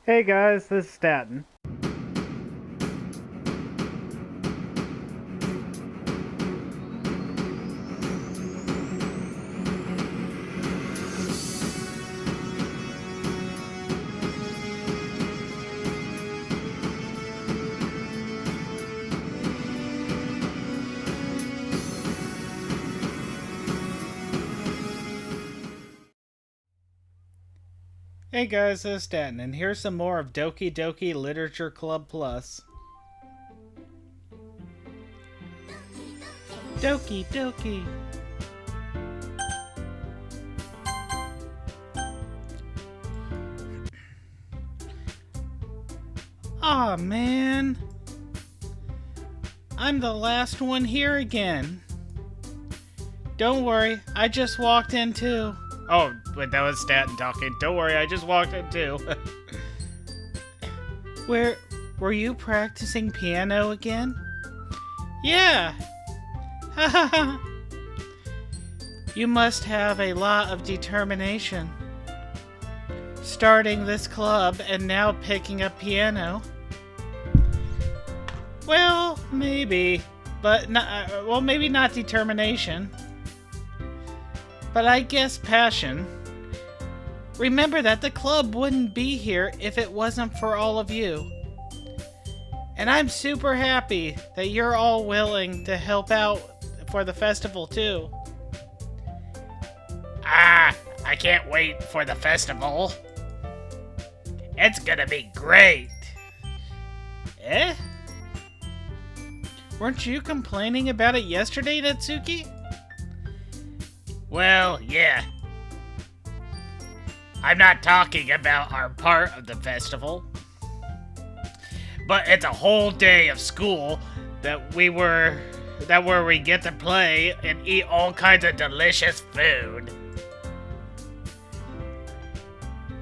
Hey guys, this is Staten. Hey guys, this is Staten, and here's some more of Doki Literature Club Plus. Doki. Aw, man. I'm the last one here again. Don't worry, I just walked in too. Oh, wait, that was Staten talking. Don't worry, I just walked in too. Were you practicing piano again? Yeah. Hahaha. You must have a lot of determination. Starting this club and now picking up piano. Well, maybe. But not, maybe not determination. But I guess passion. Remember that the club wouldn't be here if it wasn't for all of you. And I'm super happy that you're all willing to help out for the festival too. I can't wait for the festival. It's gonna be great. Eh? Weren't you complaining about it yesterday, Natsuki? Well, yeah. I'm not talking about our part of the festival. But it's a whole day of school that we get to play and eat all kinds of delicious food.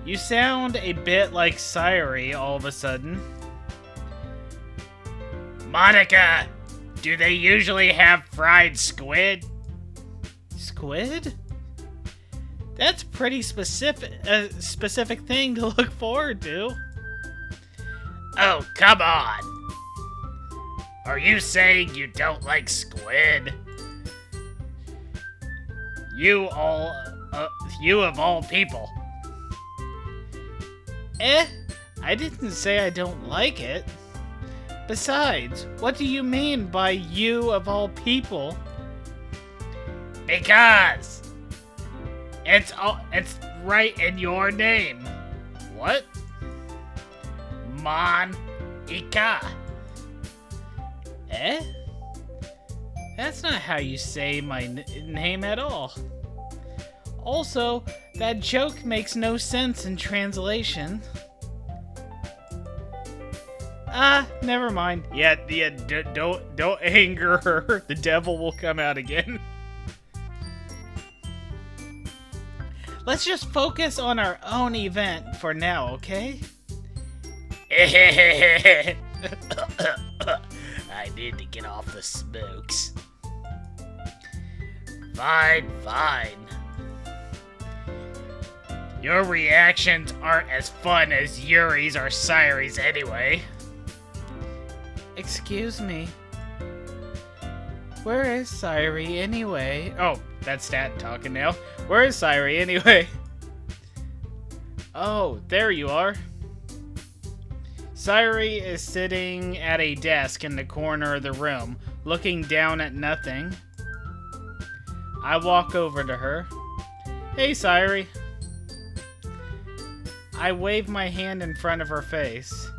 You sound a bit like Sayuri all of a sudden. Monica, do they usually have fried squid? Squid? That's pretty specific thing to look forward to. Oh, come on. Are you saying you don't like squid? You of all people. I didn't say I don't like it. Besides, what do you mean by you of all people? Because it's right in your name. What? Monica. That's not how you say my name at all. Also, that joke makes no sense in translation. Never mind. Yeah, don't anger her. The devil will come out again. Let's just focus on our own event for now, okay? I need to get off the smokes. Fine. Your reactions aren't as fun as Yuri's or Sayuri's anyway. Excuse me. Where is Sayuri anyway? Oh, that's Stat talking now. Where is Sayuri anyway? Oh, there you are. Sayuri is sitting at a desk in the corner of the room, looking down at nothing. I walk over to her. Hey, Sayuri. I wave my hand in front of her face.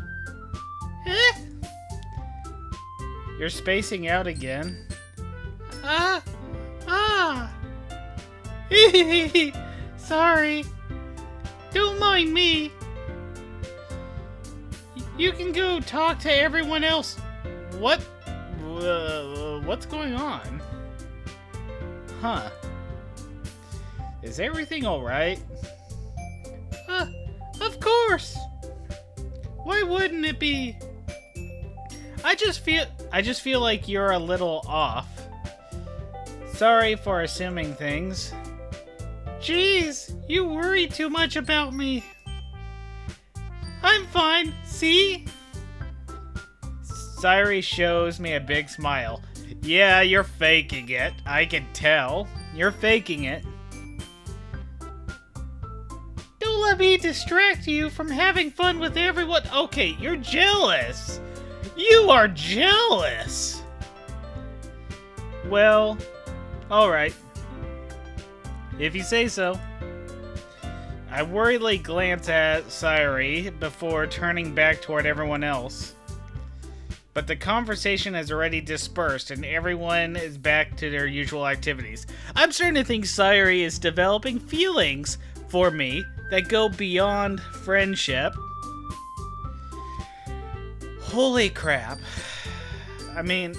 You're spacing out again. Sorry. Don't mind me. You can go talk to everyone else. What? What's going on? Huh. Is everything alright? Of course. Why wouldn't it be? I just feel like you're a little off. Sorry for assuming things. Jeez, you worry too much about me. I I'm fine. See? Sayuri shows me a big smile. Yeah, you're faking it. I can tell. You're faking it. Don't let me distract you from having fun with everyone. Okay, you're jealous. You are jealous. Well, alright. If you say so. I worriedly glance at Sayuri before turning back toward everyone else. But the conversation has already dispersed and everyone is back to their usual activities. I'm starting to think Sayuri is developing feelings for me that go beyond friendship. Holy crap. I mean,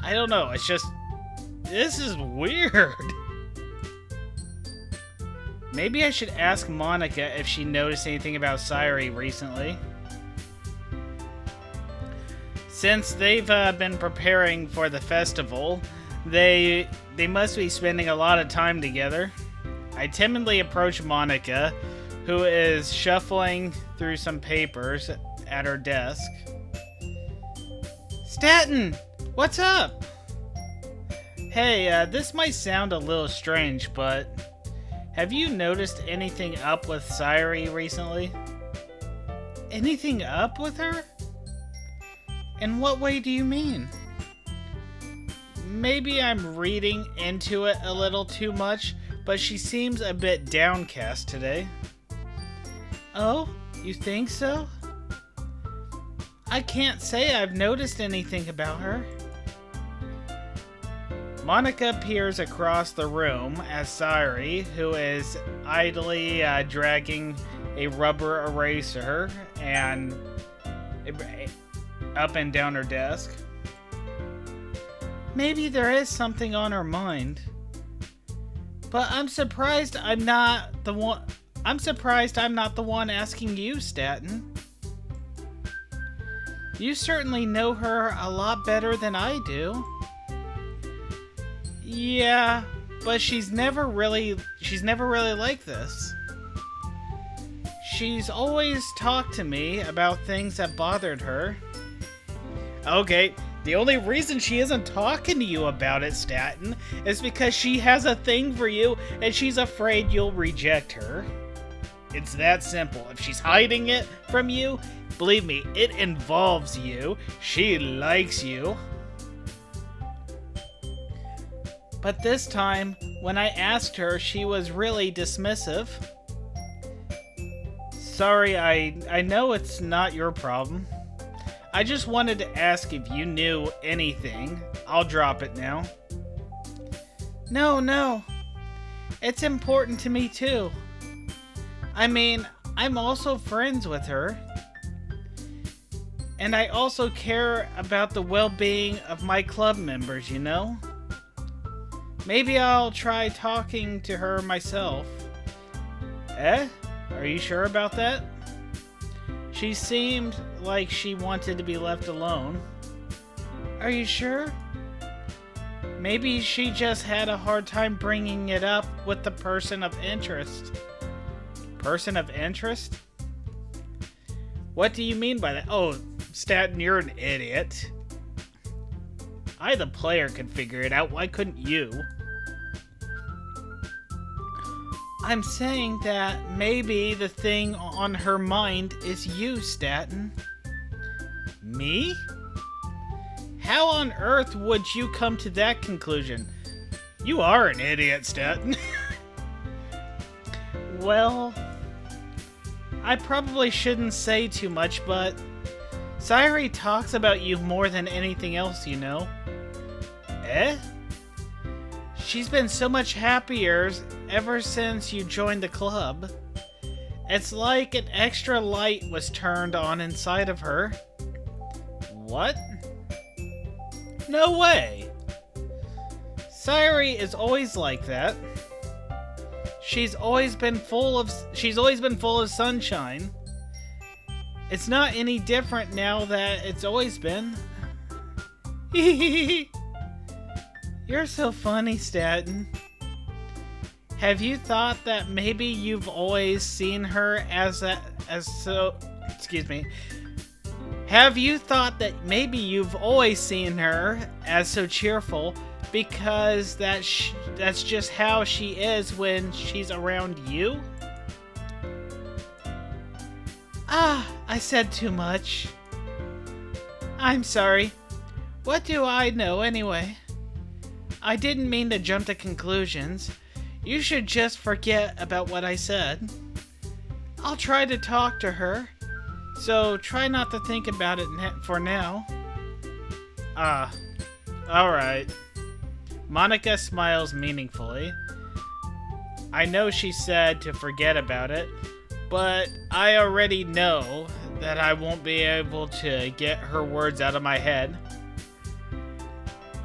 I don't know, it's just, this is weird. Maybe I should ask Monica if she noticed anything about Sayuri recently. Since they've been preparing for the festival, they must be spending a lot of time together. I timidly approach Monica, who is shuffling through some papers at her desk. Staten, what's up? Hey, this might sound a little strange, but have you noticed anything up with Sayuri recently? Anything up with her? In what way do you mean? Maybe I'm reading into it a little too much, but she seems a bit downcast today. Oh, you think so? I can't say I've noticed anything about her. Monica peers across the room at Sayuri, who is idly dragging a rubber eraser and up and down her desk. Maybe there is something on her mind. But I'm surprised I'm not the one asking you, Staten. You certainly know her a lot better than I do. Yeah, but she's never really like this. She's always talked to me about things that bothered her. Okay, the only reason she isn't talking to you about it, Staten, is because she has a thing for you and she's afraid you'll reject her. It's that simple. If she's hiding it from you, believe me, it involves you. She likes you. But this time, when I asked her, she was really dismissive. Sorry, I know it's not your problem. I just wanted to ask if you knew anything. I'll drop it now. No. It's important to me too. I mean, I'm also friends with her. And I also care about the well-being of my club members, you know? Maybe I'll try talking to her myself. Eh? Are you sure about that? She seemed like she wanted to be left alone. Are you sure? Maybe she just had a hard time bringing it up with the person of interest. Person of interest? What do you mean by that? Oh, Staten, you're an idiot. I, the player, could figure it out. Why couldn't you? I'm saying that maybe the thing on her mind is you, Staten. Me? How on earth would you come to that conclusion? You are an idiot, Staten. Well, I probably shouldn't say too much, but Sayuri talks about you more than anything else, you know. Eh? She's been so much happier ever since you joined the club. It's like an extra light was turned on inside of her. What? No way! Sayuri is always like that. She's always been full of sunshine. It's not any different now that it's always been. You're so funny, Staten. Have you thought that maybe you've always seen her Have you thought that maybe you've always seen her as so cheerful because that's just how she is when she's around you? Ah, I said too much. I'm sorry. What do I know anyway? I didn't mean to jump to conclusions. You should just forget about what I said. I'll try to talk to her, so try not to think about it for now. Alright. Monica smiles meaningfully. I know she said to forget about it, but I already know that I won't be able to get her words out of my head.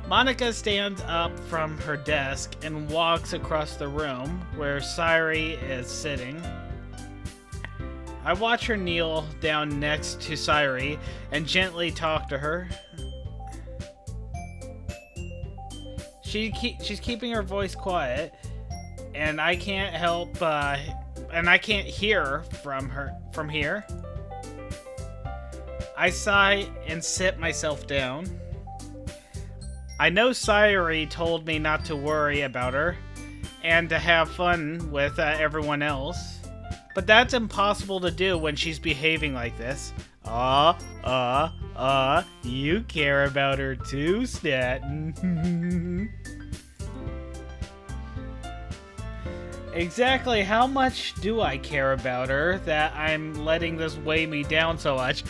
Monica stands up from her desk and walks across the room where Sairi is sitting. I watch her kneel down next to Sairi and gently talk to her. She's keeping her voice quiet, and I can't hear from here. I sigh and sit myself down. I know Sairi told me not to worry about her and to have fun with everyone else, but that's impossible to do when she's behaving like this. You care about her too, Staten. Exactly how much do I care about her that I'm letting this weigh me down so much?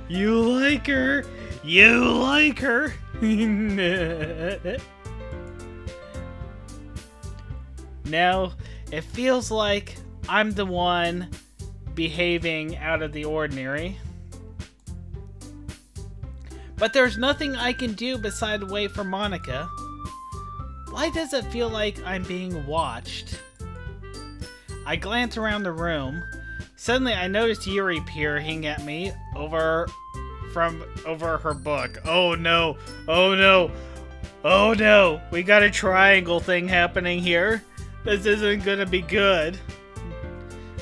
You like her. You like her. Now, it feels like I'm the one behaving out of the ordinary. But there's nothing I can do besides wait for Monica. Why does it feel like I'm being watched? I glance around the room. Suddenly I notice Yuri peering at me over her book. Oh no, oh no, oh no. We got a triangle thing happening here. This isn't gonna be good.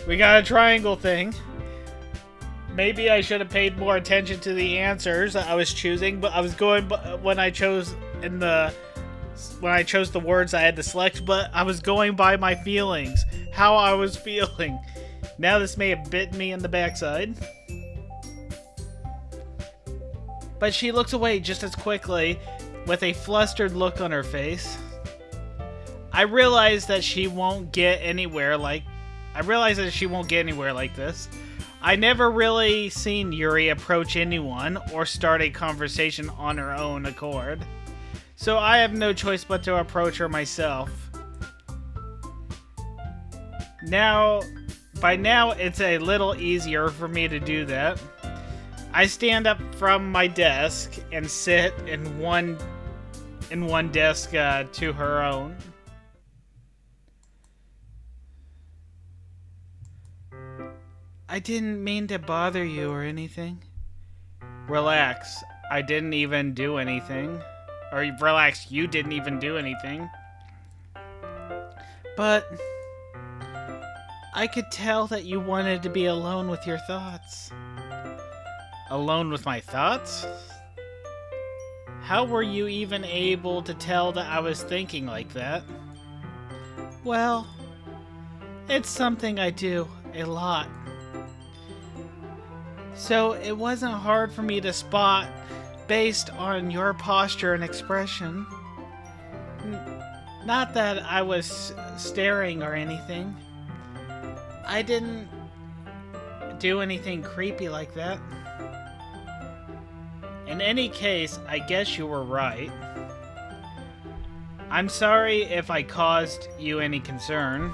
We got a triangle thing. Maybe I should have paid more attention to the answers I was choosing, but I was going when I chose the words I had to select, but I was going by my feelings, how I was feeling. Now this may have bit me in the backside. But she looks away just as quickly, with a flustered look on her face. I realize that she won't get anywhere like this. I never really seen Yuri approach anyone or start a conversation on her own accord. So I have no choice but to approach her myself. By now, it's a little easier for me to do that. I stand up from my desk and sit in one desk to her own. I didn't mean to bother you or anything. Relax. I didn't even do anything. Or relax, you didn't even do anything. But I could tell that you wanted to be alone with your thoughts. Alone with my thoughts? How were you even able to tell that I was thinking like that? Well, it's something I do a lot. So it wasn't hard for me to spot based on your posture and expression. Not that I was staring or anything. I didn't do anything creepy like that. In any case, I guess you were right. I'm sorry if I caused you any concern.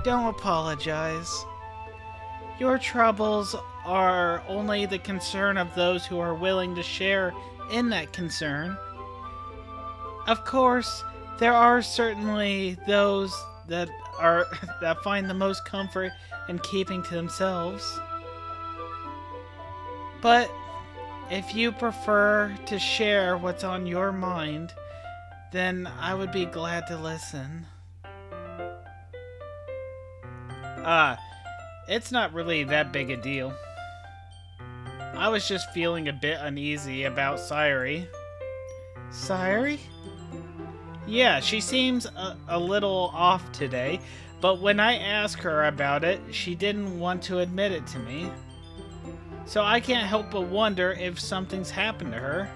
Don't apologize. Your troubles are only the concern of those who are willing to share in that concern. Of course, there are certainly those that find the most comfort in keeping to themselves. But if you prefer to share what's on your mind, then I would be glad to listen. Uh, it's not really that big a deal. I was just feeling a bit uneasy about Sayuri. Sayuri? Yeah, she seems a little off today, but when I asked her about it, she didn't want to admit it to me. So I can't help but wonder if something's happened to her.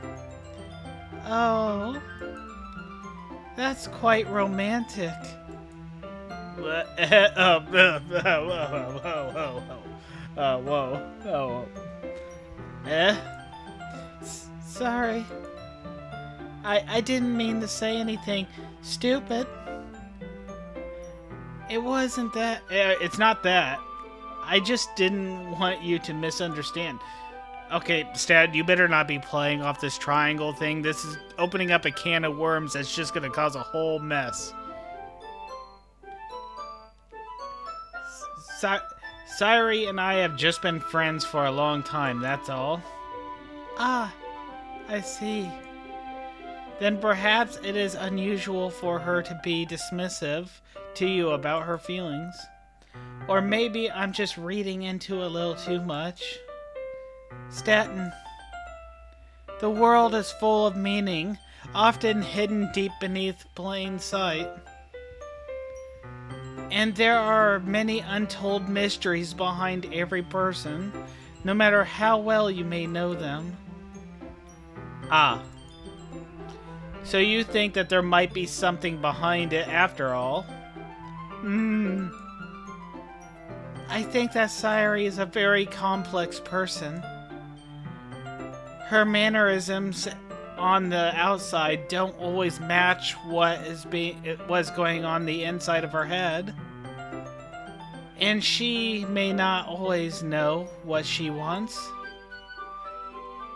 Oh, that's quite romantic. Whoa. Sorry. I didn't mean to say anything stupid. It wasn't that. It's not that. I just didn't want you to misunderstand. Okay, Stat, you better not be playing off this triangle thing. This is opening up a can of worms that's just gonna cause a whole mess. Sayuri and I have just been friends for a long time, that's all. Ah, I see. Then perhaps it is unusual for her to be dismissive to you about her feelings. Or maybe I'm just reading into a little too much. Staten. The world is full of meaning, often hidden deep beneath plain sight. And there are many untold mysteries behind every person, no matter how well you may know them. Ah. So you think that there might be something behind it after all? I think that Sayuri is a very complex person. Her mannerisms on the outside don't always match what's going on the inside of her head. And she may not always know what she wants.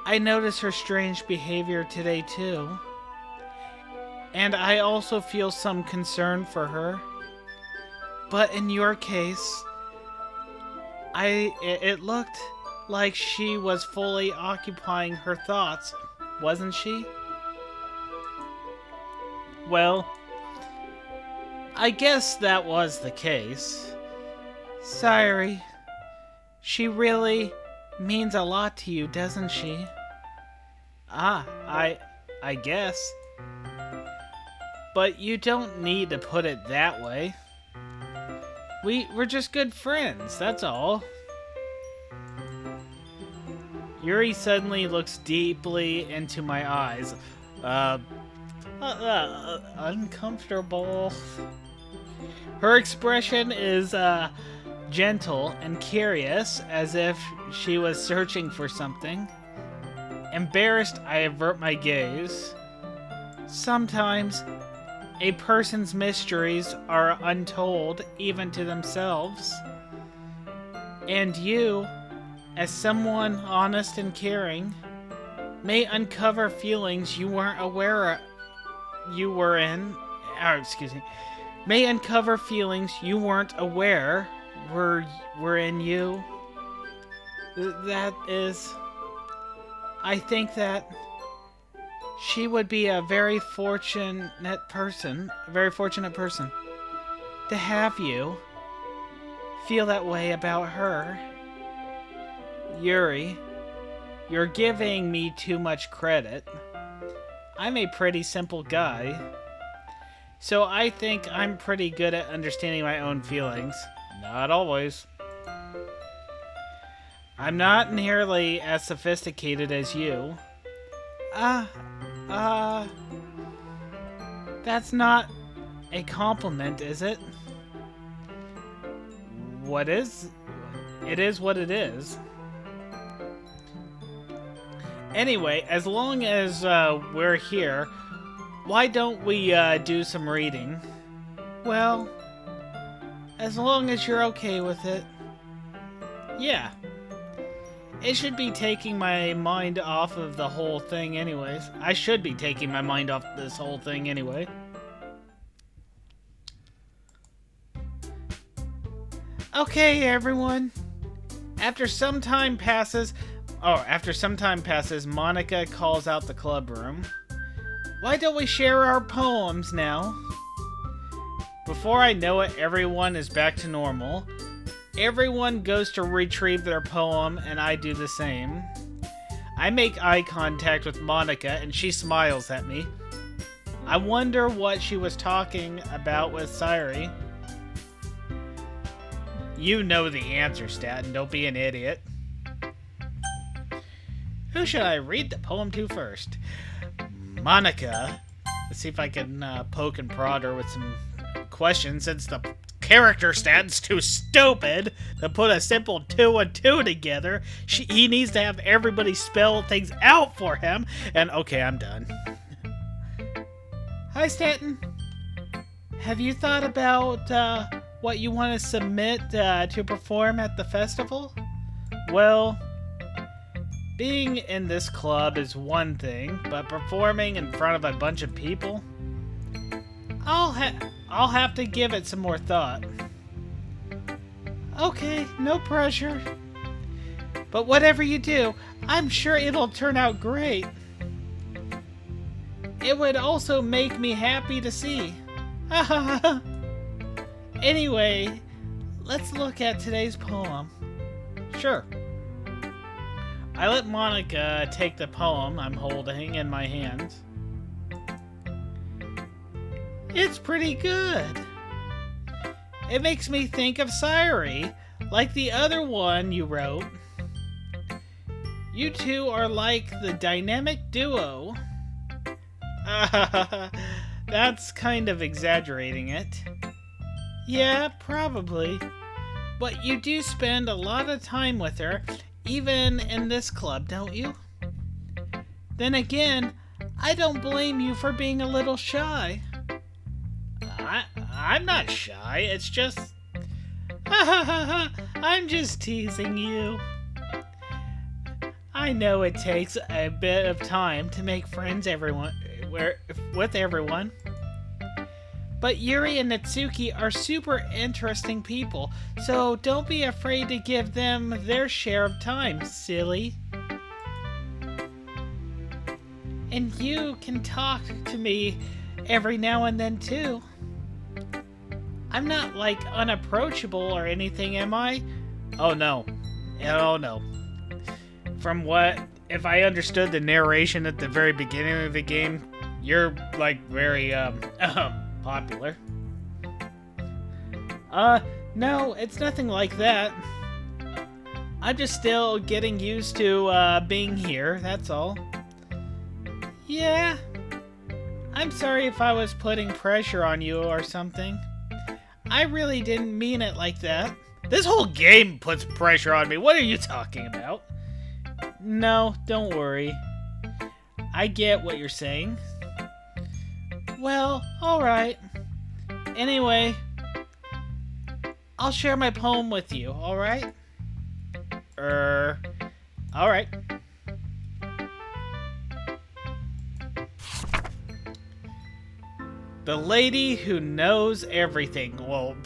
I notice her strange behavior today too. And I also feel some concern for her. But in your case, it looked like she was fully occupying her thoughts, wasn't she? Well, I guess that was the case. Sayuri, she really means a lot to you, doesn't she? Ah, I guess. But you don't need to put it that way. We're just good friends, that's all. Yuri suddenly looks deeply into my eyes. Uncomfortable. Her expression is, gentle and curious, as if she was searching for something. Embarrassed, I avert my gaze. Sometimes, a person's mysteries are untold, even to themselves. And you, as someone honest and caring, may uncover feelings you weren't aware may uncover feelings you weren't aware were in you. That is, I think that she would be a very fortunate person to have you feel that way about her. Yuri, you're giving me too much credit. I'm a pretty simple guy, so I think I'm pretty good at understanding my own feelings. Not always. I'm not nearly as sophisticated as you. That's not a compliment, is it? What is? It is what it is. Anyway, as long as we're here, why don't we do some reading? Well, as long as you're okay with it. Yeah. It should be taking my mind off of the whole thing anyways. I should be taking my mind off this whole thing anyway. Okay, everyone. After some time passes, Monica calls out the club room. Why don't we share our poems now? Before I know it, everyone is back to normal. Everyone goes to retrieve their poem, and I do the same. I make eye contact with Monica, and she smiles at me. I wonder what she was talking about with Sairi. You know the answer, Staten. Don't be an idiot. Who should I read the poem to first? Monica. Let's see if I can poke and prod her with some questions, since the character stat's too stupid to put a simple 2 and 2 together. He needs to have everybody spell things out for him. And okay, I'm done. Hi, Stanton. Have you thought about what you want to submit to perform at the festival? Well, being in this club is one thing, but performing in front of a bunch of people? I'll have to give it some more thought. Okay, no pressure. But whatever you do, I'm sure it'll turn out great. It would also make me happy to see. Anyway, let's look at today's poem. Sure. I let Monica take the poem I'm holding in my hands. It's pretty good. It makes me think of Sairi, like the other one you wrote. You two are like the dynamic duo. That's kind of exaggerating it. Yeah, probably. But you do spend a lot of time with her, even in this club, don't you? Then again, I don't blame you for being a little shy. I'm not shy, it's just... I'm just teasing you. I know it takes a bit of time to make friends with everyone. But Yuri and Natsuki are super interesting people, so don't be afraid to give them their share of time, silly. And you can talk to me every now and then too. I'm not like unapproachable or anything, am I? Oh no. Oh no. From what, if I understood the narration at the very beginning of the game, you're like very popular. No, it's nothing like that. I'm just still getting used to being here, that's all. Yeah. I'm sorry if I was putting pressure on you or something. I really didn't mean it like that. This whole game puts pressure on me. What are you talking about? No, don't worry. I get what you're saying. Well, alright. Anyway, I'll share my poem with you, alright? Alright. The lady who knows everything. Well,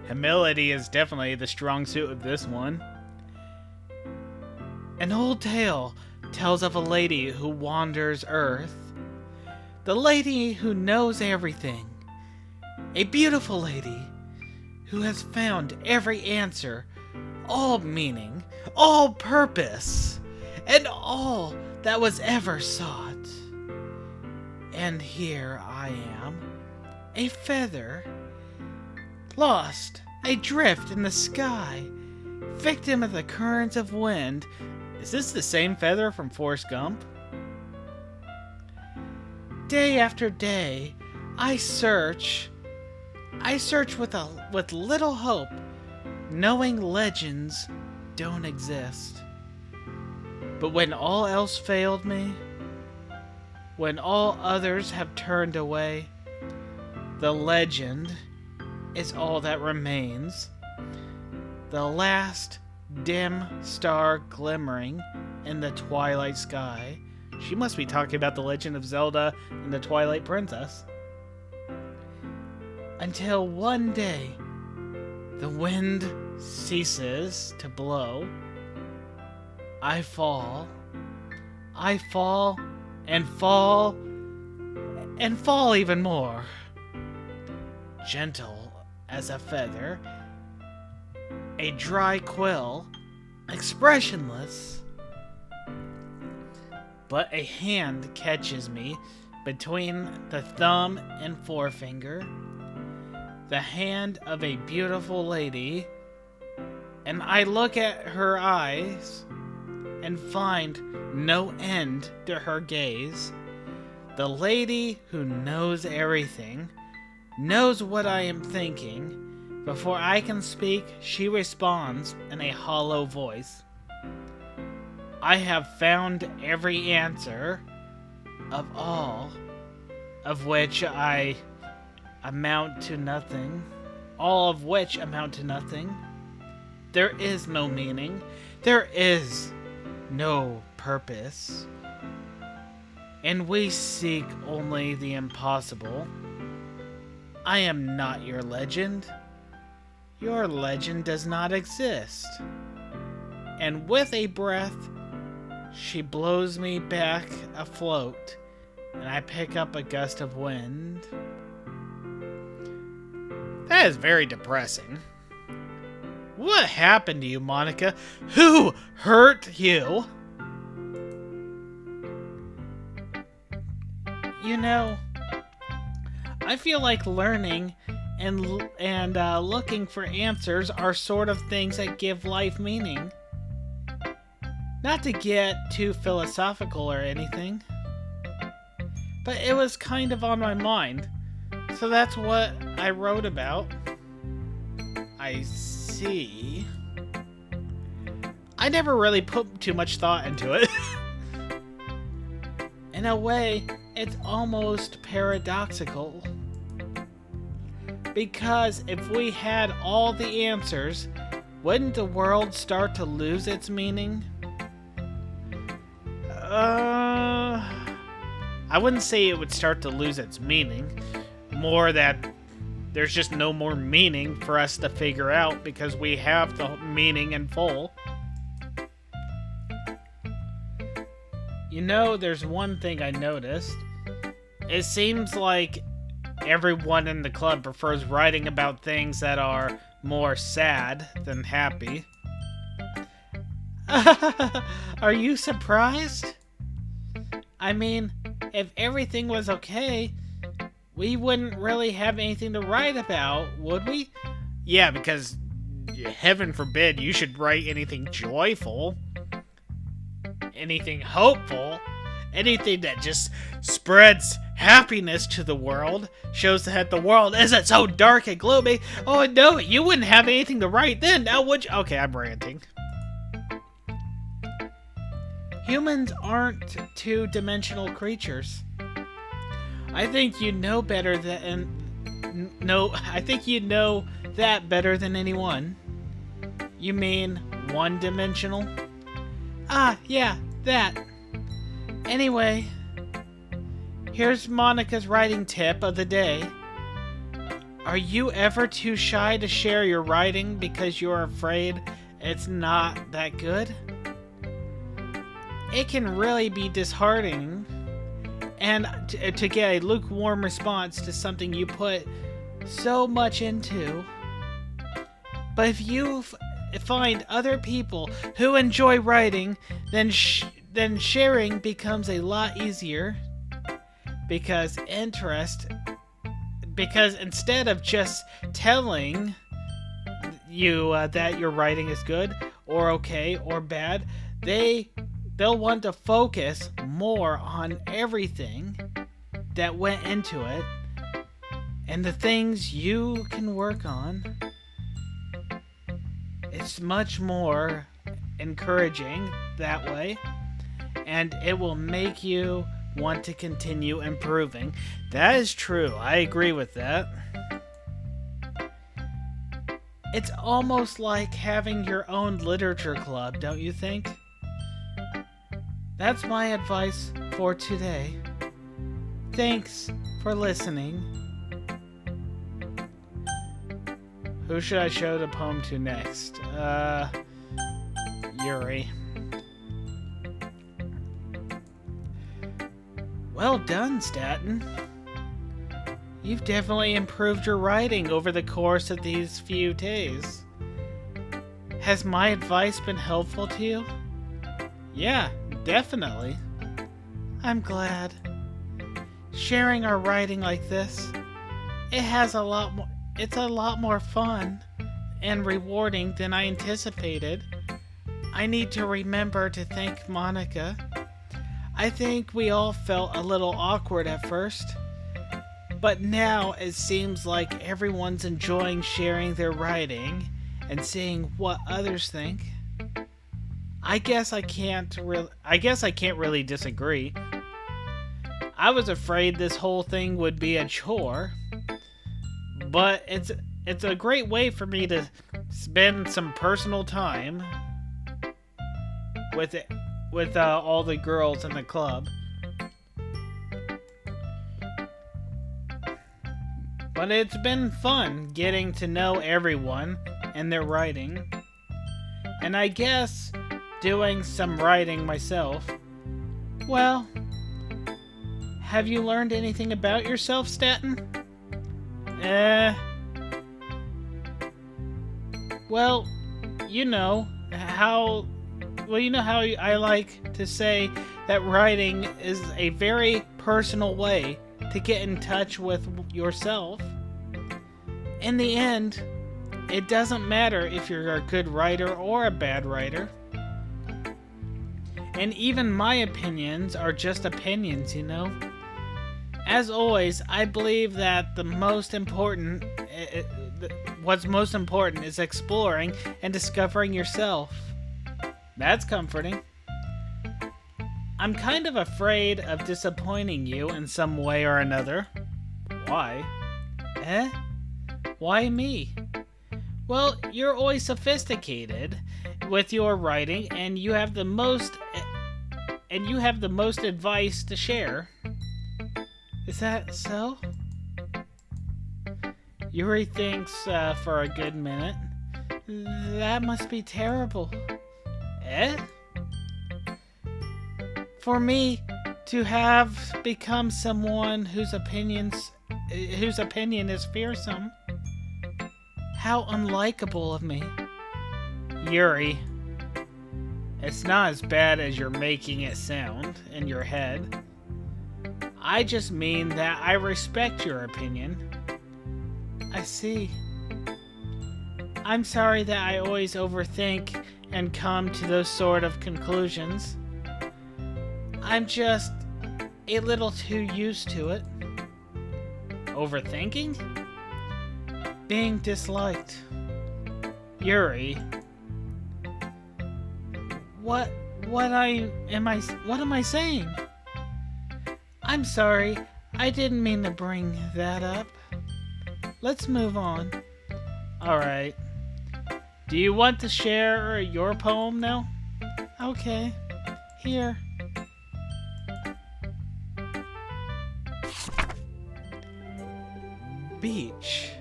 humility is definitely the strong suit of this one. An old tale tells of a lady who wanders Earth. The lady who knows everything. A beautiful lady who has found every answer, all meaning, all purpose, and all that was ever sought. And here I am, a feather, lost, adrift in the sky, victim of the currents of wind. Is this the same feather from Forrest Gump? Day after day, I search with little hope, knowing legends don't exist. But when all else failed me, when all others have turned away, the legend is all that remains. The last dim star glimmering in the twilight sky. She must be talking about the Legend of Zelda and the Twilight Princess. Until one day, the wind ceases to blow. I fall and fall and fall even more. Gentle as a feather, a dry quill, expressionless. But a hand catches me between the thumb and forefinger, the hand of a beautiful lady, and I look at her eyes and find no end to her gaze. The lady who knows everything, knows what I am thinking. Before I can speak, she responds in a hollow voice. I have found every answer of all of which I amount to nothing. All of which amount to nothing. There is no meaning. There is no purpose. And we seek only the impossible. I am not your legend. Your legend does not exist. And with a breath, she blows me back afloat, and I pick up a gust of wind. That is very depressing. What happened to you, Monica? Who hurt you? You know, I feel like learning and looking for answers are sort of things that give life meaning. Not to get too philosophical or anything, but it was kind of on my mind, so that's what I wrote about. I see. I never really put too much thought into it. In a way, it's almost paradoxical. Because if we had all the answers, wouldn't the world start to lose its meaning? I wouldn't say it would start to lose its meaning. More that there's just no more meaning for us to figure out because we have the meaning in full. You know, there's one thing I noticed. It seems like everyone in the club prefers writing about things that are more sad than happy. Are you surprised? I mean, if everything was okay, we wouldn't really have anything to write about, would we? Yeah, because heaven forbid you should write anything joyful, anything hopeful, anything that just spreads happiness to the world, shows that the world isn't so dark and gloomy. Oh no, you wouldn't have anything to write then, now would you? Okay, I'm ranting. Humans aren't two-dimensional creatures. I think you know better than... No, I think you know that better than anyone. You mean one-dimensional? Ah, yeah, that. Anyway, here's Monica's writing tip of the day. Are you ever too shy to share your writing because you're afraid it's not that good? It can really be disheartening and to get a lukewarm response to something you put so much into. But if you find other people who enjoy writing, then sharing becomes a lot easier. Because instead of just telling you that your writing is good or okay or bad, they'll want to focus more on everything that went into it and the things you can work on. It's much more encouraging that way, and it will make you want to continue improving. That is true. I agree with that. It's almost like having your own literature club, don't you think? That's my advice for today. Thanks for listening. Who should I show the poem to next? Yuri. Well done, Staten. You've definitely improved your writing over the course of these few days. Has my advice been helpful to you? Yeah, definitely. I'm glad. Sharing our writing like this, it's a lot more fun and rewarding than I anticipated. I need to remember to thank Monica. I think we all felt a little awkward at first, but now it seems like everyone's enjoying sharing their writing and seeing what others think. I guess I can't really disagree. I was afraid this whole thing would be a chore, but it's a great way for me to spend some personal time with all the girls in the club. But it's been fun getting to know everyone and their writing. And I guess doing some writing myself. Well, have you learned anything about yourself, Staten? Well, you know how I like to say that writing is a very personal way to get in touch with yourself. In the end, it doesn't matter if you're a good writer or a bad writer. And even my opinions are just opinions, you know? As always, I believe that what's most important is exploring and discovering yourself. That's comforting. I'm kind of afraid of disappointing you in some way or another. Why? Why me? Well, you're always sophisticated with your writing, and you have the most advice to share. Is that so? Yuri thinks for a good minute. That must be terrible. For me to have become someone whose opinion is fearsome. How unlikable of me. Yuri, it's not as bad as you're making it sound in your head. I just mean that I respect your opinion. I see. I'm sorry that I always overthink and come to those sort of conclusions. I'm just a little too used to it. Overthinking? Being disliked. Yuri. What am I saying? I'm sorry. I didn't mean to bring that up. Let's move on. Alright. Do you want to share your poem now? Okay. Here. Beach.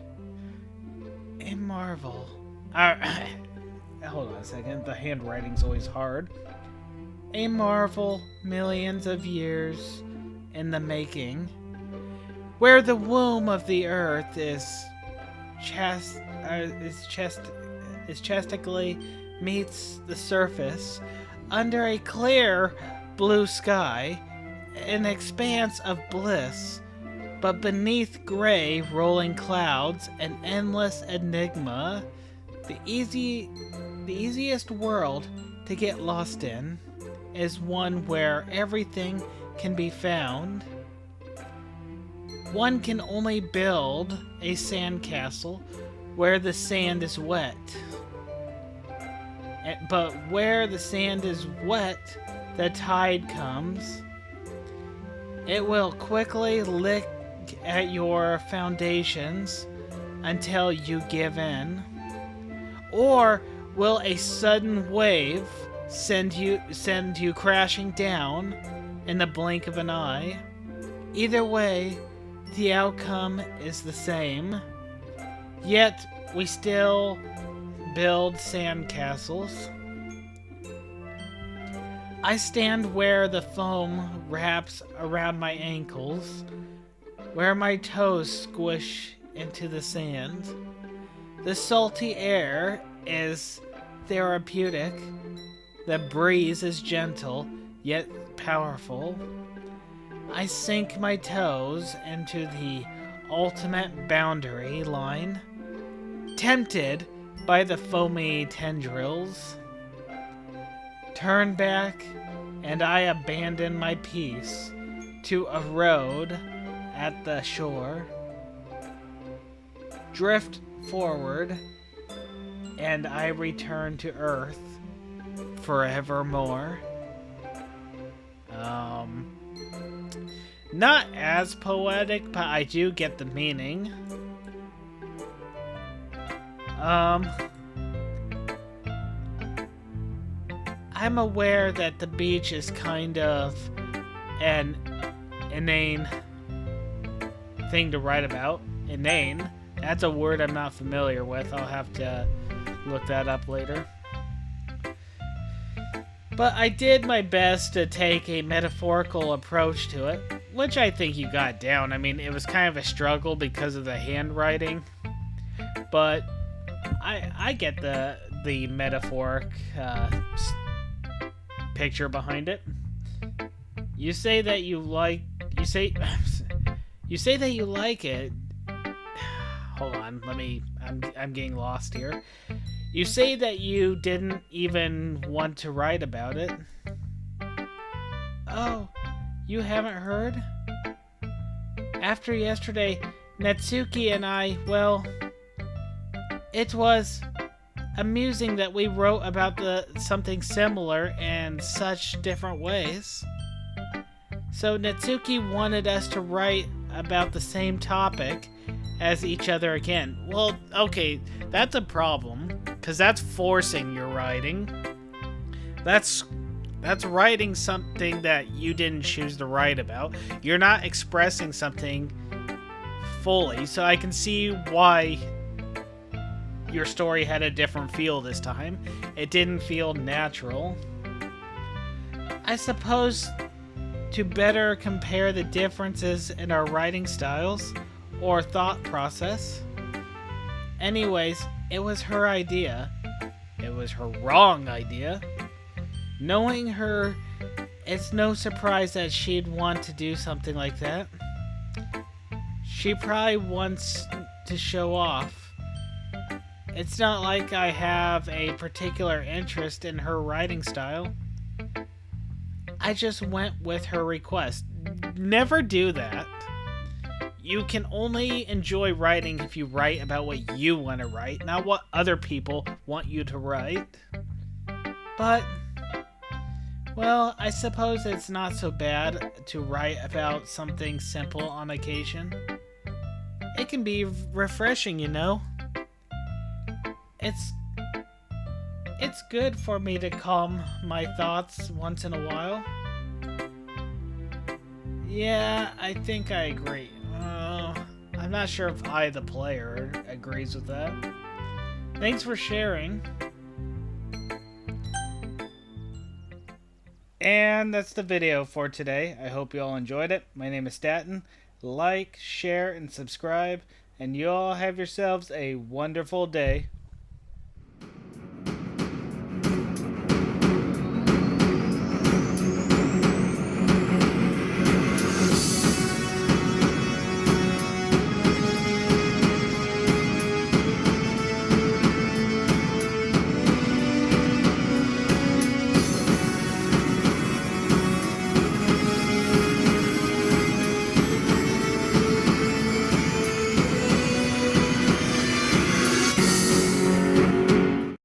A marvel. Hold on a second. The handwriting's always hard. A marvel, millions of years in the making, where the womb of the earth chastically meets the surface under a clear blue sky, an expanse of bliss. But beneath gray rolling clouds, an endless enigma, the easiest world to get lost in is one where everything can be found. One can only build a sandcastle where the sand is wet. But where the sand is wet, the tide comes. It will quickly lick at your foundations until you give in. Or will a sudden wave send you crashing down in the blink of an eye? Either way, the outcome is the same. Yet we still build sandcastles. I stand where the foam wraps around my ankles, where my toes squish into the sand. The salty air is therapeutic. The breeze is gentle, yet powerful. I sink my toes into the ultimate boundary line, tempted by the foamy tendrils. Turn back, and I abandon my peace to erode at the shore. Drift forward, and I return to Earth forevermore. Not as poetic, but I do get the meaning. I'm aware that the beach is kind of an inane thing to write about. Inane. That's a word I'm not familiar with. I'll have to look that up later. But I did my best to take a metaphorical approach to it, which I think you got down. I mean, it was kind of a struggle because of the handwriting, but I get the metaphoric picture behind it. You say that you like it. Hold on, I'm getting lost here. You say that you didn't even want to write about it. Oh, you haven't heard? After yesterday, Natsuki and I, well, it was amusing that we wrote about something similar in such different ways. So Natsuki wanted us to write about the same topic as each other again. Well, okay, that's a problem, because that's forcing your writing. That's writing something that you didn't choose to write about. You're not expressing something fully, so I can see why your story had a different feel this time. It didn't feel natural. I suppose to better compare the differences in our writing styles or thought process. Anyways, it was her idea. It was her wrong idea. Knowing her, it's no surprise that she'd want to do something like that. She probably wants to show off. It's not like I have a particular interest in her writing style. I just went with her request. Never do that. You can only enjoy writing if you write about what you want to write, not what other people want you to write. But, well, I suppose it's not so bad to write about something simple on occasion. It can be refreshing, you know? It's good for me to calm my thoughts once in a while. Yeah, I think I agree. I'm not sure if I, the player, agrees with that. Thanks for sharing. And that's the video for today. I hope you all enjoyed it. My name is Staten. Like, share, and subscribe. And you all have yourselves a wonderful day.